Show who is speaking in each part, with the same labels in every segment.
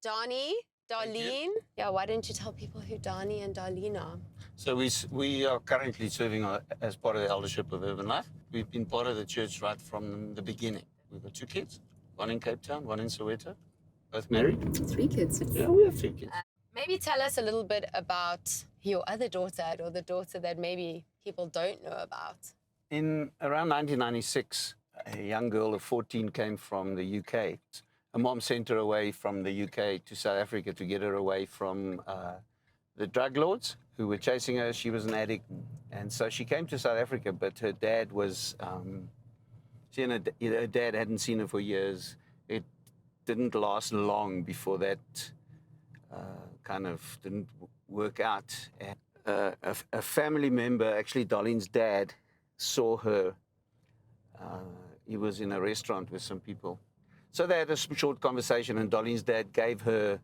Speaker 1: Danie, Darleen. Yeah, why don't you tell people who Danie and Darleen are?
Speaker 2: So we are currently serving as part of the eldership of Urban Life. We've been part of the church right from the beginning. We've got 2 kids, one in Cape Town, one in Soweto, both married.
Speaker 3: 3 kids.
Speaker 2: Yeah, we have 3 kids.
Speaker 1: Maybe tell us a little bit about your other daughter, or the daughter that maybe people don't know about.
Speaker 2: In around 1996, a young girl of 14 came from the UK. A mom sent her away from the UK to South Africa to get her away from the drug lords who were chasing her. She was an addict, and so she came to South Africa, but her dad was, she and her dad hadn't seen her for years. It didn't last long before that kind of didn't work out. And, a family member, actually Darleen's dad, saw her. He was in a restaurant with some people. So they had a short conversation, and Darleen's dad gave her,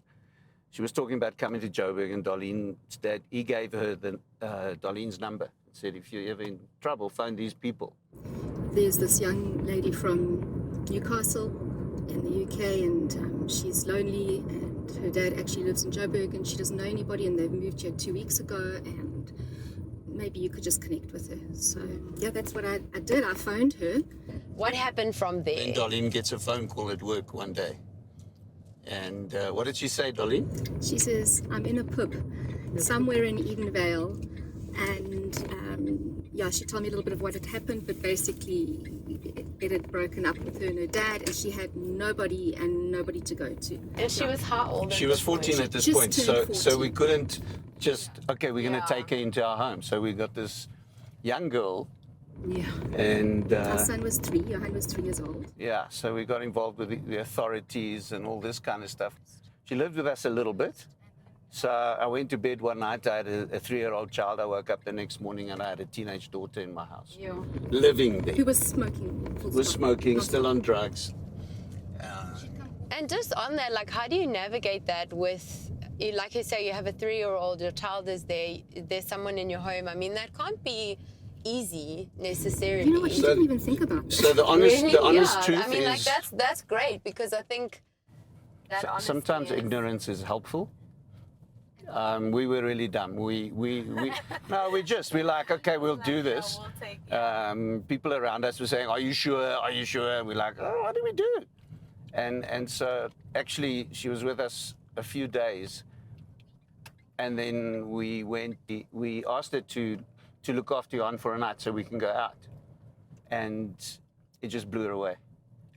Speaker 2: she was talking about coming to Joburg, and Darleen's dad, he gave her Darleen's number and said, if you're ever in trouble, phone these people.
Speaker 3: There's this young lady from Newcastle in the UK, and she's lonely, and her dad actually lives in Joburg, and she doesn't know anybody, and they've moved here 2 weeks ago, and maybe you could just connect with her. So yeah, that's what I did. I phoned her.
Speaker 1: What happened from there?
Speaker 2: Then Darleen gets a phone call at work one day. And what did she say, Darleen?
Speaker 3: She says, I'm in a pub somewhere in Edenvale, and yeah, she told me a little bit of what had happened, but basically it had broken up with her and her dad, and she had nobody to go to.
Speaker 1: And she was how old?
Speaker 2: She was 14 at this point, so we couldn't just, okay, we're going to take her into our home. So we got this young girl.
Speaker 3: Yeah.
Speaker 2: And
Speaker 3: our son was 3, Johan was 3 years old.
Speaker 2: Yeah, so we got involved with the authorities and all this kind of stuff. She lived with us a little bit. So I went to bed one night. I had a 3-year-old child. I woke up the next morning and I had a teenage daughter in my house.
Speaker 1: Yeah.
Speaker 2: Living there.
Speaker 3: Who was smoking.
Speaker 2: Was smoking, still on drugs.
Speaker 1: And just on that, like, how do you navigate that with, like you say, you have a 3-year-old, your child is there, there's someone in your home. I mean, that can't be easy necessarily.
Speaker 3: You know what, she didn't even think about that.
Speaker 2: So the honest truth
Speaker 1: I mean,
Speaker 2: is,
Speaker 1: like, that's great, because I think that
Speaker 2: sometimes ignorance is helpful. We were really dumb. We're like, okay, we'll do this. People around us were saying, are you sure? Are you sure? And we're like, oh, what do we do? And so actually she was with us a few days, and then we asked her to look after Johan for a night so we can go out. And it just blew her away.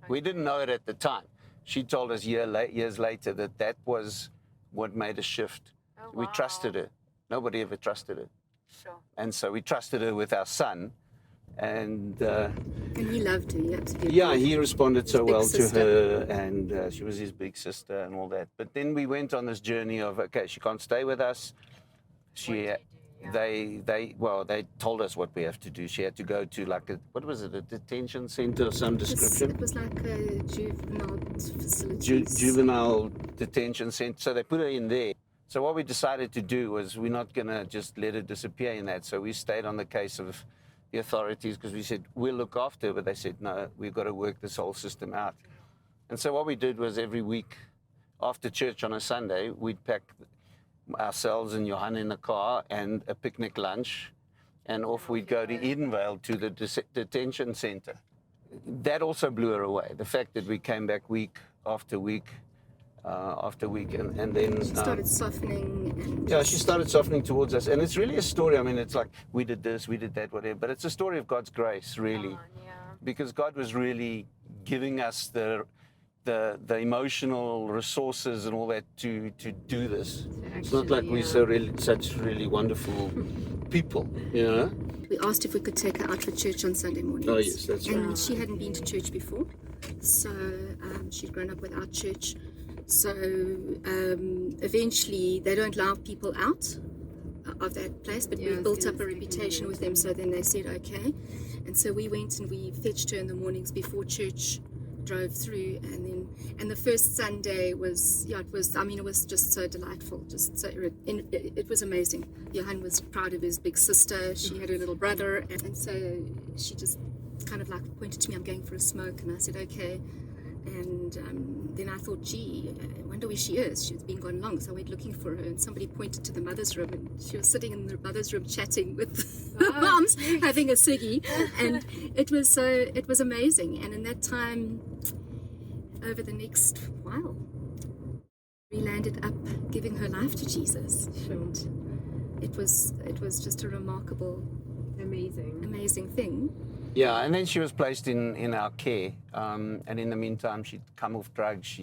Speaker 2: We didn't know it at the time. She told us years later that was what made a shift.
Speaker 1: Oh, wow.
Speaker 2: We trusted her. Nobody ever trusted her.
Speaker 1: Sure.
Speaker 2: And so we trusted her with our son. And
Speaker 3: he loved her, absolutely.
Speaker 2: Yeah, he responded so well to her,
Speaker 3: sister.
Speaker 2: and she was his big sister and all that. But then we went on this journey of, okay, she can't stay with us. They told us what we have to do. She had to go to like a detention center of some description.
Speaker 3: It was like a juvenile facility.
Speaker 2: Juvenile detention center. So they put her in there. So what we decided to do was we're not going to just let her disappear in that. So we stayed on the case of the authorities, because we said, we'll look after her. But they said, no, we've got to work this whole system out. And so what we did was every week after church on a Sunday, we'd pack ourselves and Johan in a car and a picnic lunch, and off we'd go to Edenvale to the detention center. That also blew her away. The fact that we came back week after week, and then
Speaker 3: she started softening.
Speaker 2: Yeah, she started softening towards us, and it's really a story. I mean, it's like we did this, we did that, whatever. But it's a story of God's grace, really, because God was really giving us the emotional resources and all that to do this. It's not like we're such really wonderful people, you know.
Speaker 3: We asked if we could take her out for church on Sunday mornings.
Speaker 2: Oh yes, that's right.
Speaker 3: And she hadn't been to church before, so she'd grown up without church. So eventually they don't allow people out of that place, but we built up a reputation with them, so then they said okay. And so we went and we fetched her in the mornings before church, drove through, and the first Sunday was it was just so delightful, it was amazing. Johan was proud of his big sister. She had her little brother, and so she just kind of like pointed to me, I'm going for a smoke, and I said okay. And then I thought, gee, I wonder where she is. She's been gone long, so I went looking for her, and somebody pointed to the mother's room, and she was sitting in the mother's room chatting with the moms, having a ciggy, and it was amazing. And in that time, over the next while, we landed up giving her life to Jesus.
Speaker 1: Sure.
Speaker 3: And it was just a remarkable, amazing thing.
Speaker 2: Yeah, and then she was placed in our care, and in the meantime, she'd come off drugs.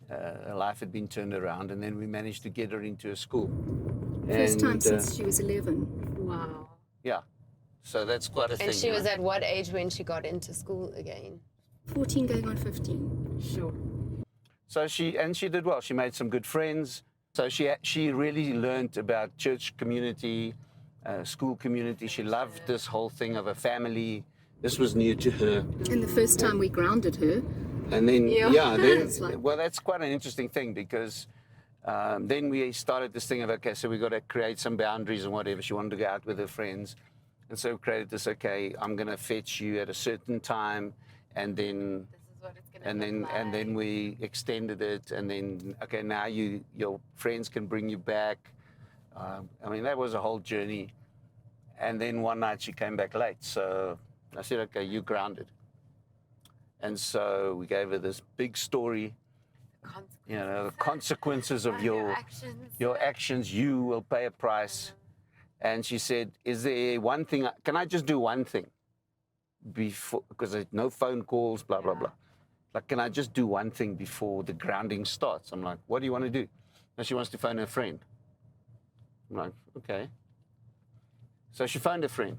Speaker 2: Her life had been turned around, and then we managed to get her into a school.
Speaker 3: First time since she was 11.
Speaker 1: Wow.
Speaker 2: Yeah, so that's quite a thing.
Speaker 1: And she was at what age when she got into school again?
Speaker 3: 14 going on 15.
Speaker 1: Sure.
Speaker 2: So she did well. She made some good friends. So she really learned about church community, school community. She loved this whole thing of a family. This was new to her.
Speaker 3: And the first time we grounded her.
Speaker 2: And then,
Speaker 3: like,
Speaker 2: well, that's quite an interesting thing, because then we started this thing of, okay, so we got to create some boundaries and whatever. She wanted to go out with her friends. And so we created this, okay, I'm going to fetch you at a certain time, and then... And then we extended it, and then, okay, now your friends can bring you back. I mean, that was a whole journey. And then one night she came back late, so I said, okay, you're grounded. And so we gave her this big story, you know, the consequences of your actions, you will pay a price. And she said, is there one thing, can I just do one thing before, because there's no phone calls, blah, blah, blah. Like, can I just do one thing before the grounding starts? I'm like, what do you want to do? And she wants to phone her friend. I'm like, okay. So she phoned her friend,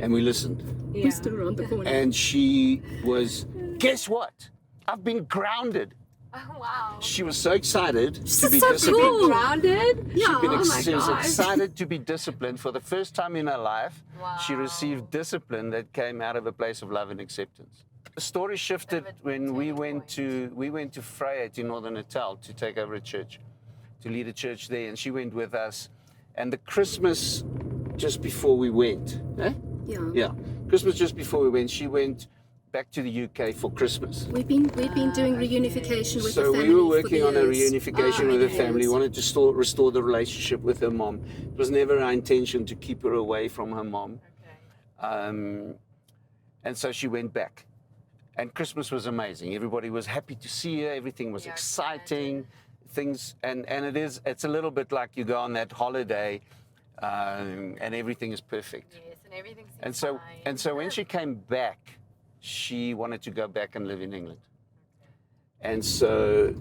Speaker 2: and we listened.
Speaker 3: We stood around the corner.
Speaker 2: And she was, guess what? I've been grounded.
Speaker 1: Oh, wow.
Speaker 2: She was so excited to be
Speaker 3: so
Speaker 2: disciplined.
Speaker 3: cool.
Speaker 1: Grounded?
Speaker 3: Yeah.
Speaker 2: She was excited to be disciplined. For the first time in her life, she received discipline that came out of a place of love and acceptance. The story shifted when we went to Freya to Northern Natal to take over a church, to lead a church there, and she went with us. And the Christmas just before we went, Christmas just before we went, she went back to the UK for Christmas.
Speaker 3: We've been doing reunification with the family.
Speaker 2: So we were working on a reunification with her family. We wanted to restore the relationship with her mom. It was never our intention to keep her away from her mom. And so she went back. And Christmas was amazing. Everybody was happy to see her. Everything was exciting. Things, and it's a little bit like you go on that holiday, and everything is perfect.
Speaker 1: Yes, and everything seems fine.
Speaker 2: And so when she came back, she wanted to go back and live in England. And so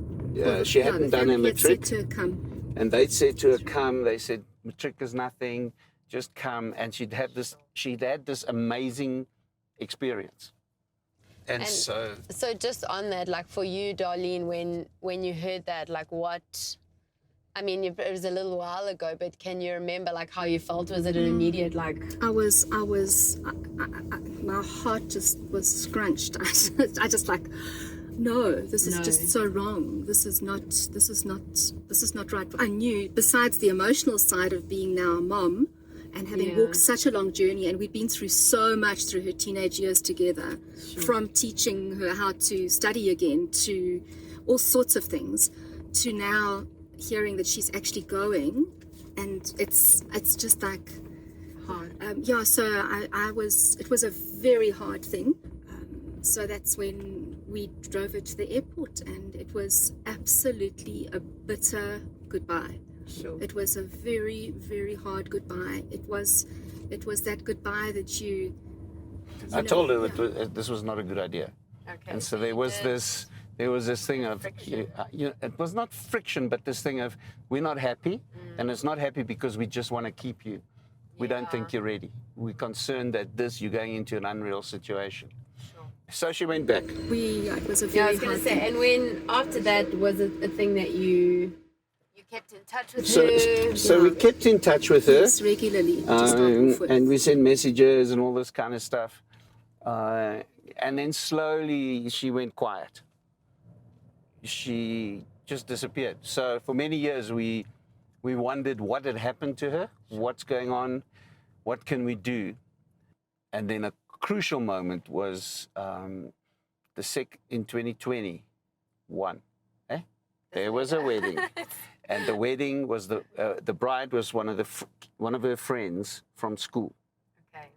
Speaker 2: she hadn't done her matric. And they'd said to her, come. They said, matric is nothing, just come. And she'd had this amazing experience. And so
Speaker 1: just on that, like for you, Darleen, when you heard that, like what, I mean, it was a little while ago, but can you remember like how you felt? Was it an immediate like?
Speaker 3: I my heart just was scrunched. I just like, no, this is just so wrong. This is not right. I knew, besides the emotional side of being now a mom, and having walked such a long journey, and we'd been through so much through her teenage years together, from teaching her how to study again to all sorts of things, to now hearing that she's actually going, and it's just like
Speaker 1: hard.
Speaker 3: So it was a very hard thing. So that's when we drove her to the airport, and it was absolutely a bitter goodbye.
Speaker 1: Sure.
Speaker 3: It was a very, very hard goodbye. It was that goodbye that you
Speaker 2: I told her that this was not a good idea.
Speaker 1: Okay.
Speaker 2: And so there was this thing of, it was not friction, but this thing of, we're not happy, and it's not happy because we just want to keep you. We don't think you're ready. We're concerned that you're going into an unreal situation.
Speaker 1: Sure.
Speaker 2: So she went back.
Speaker 3: It was a very
Speaker 1: I was going to say, and when after that, was it a thing that you kept in touch with her?
Speaker 2: So we kept in touch with her.
Speaker 3: Yes, regularly.
Speaker 2: And we sent messages and all this kind of stuff. And then slowly she went quiet. She just disappeared. So for many years we wondered what had happened to her, what's going on, what can we do? And then a crucial moment was in 2021, there was a wedding. And the wedding was the bride was one of her friends from school.
Speaker 1: Okay.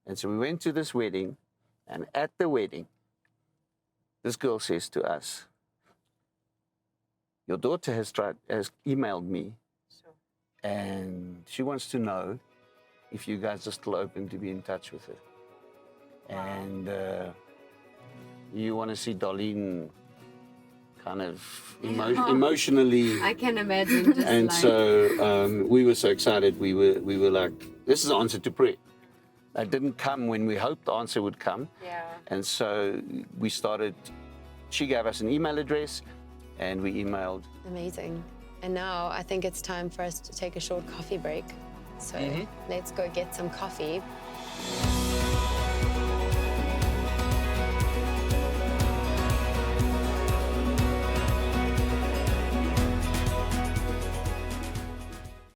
Speaker 2: And so we went to this wedding, and at the wedding, this girl says to us, "Your daughter has emailed me,
Speaker 1: Sure.
Speaker 2: and she wants to know if you guys are still open to be in touch with her.
Speaker 1: Wow.
Speaker 2: And you want to see Darleen kind of emotionally."
Speaker 1: I can imagine. Just
Speaker 2: And so we were so excited. We were like, this is the answer to prayer. It didn't come when we hoped the answer would come.
Speaker 1: Yeah.
Speaker 2: And so we started, she gave us an email address and we emailed.
Speaker 1: Amazing. And now I think it's time for us to take a short coffee break. So let's go get some coffee.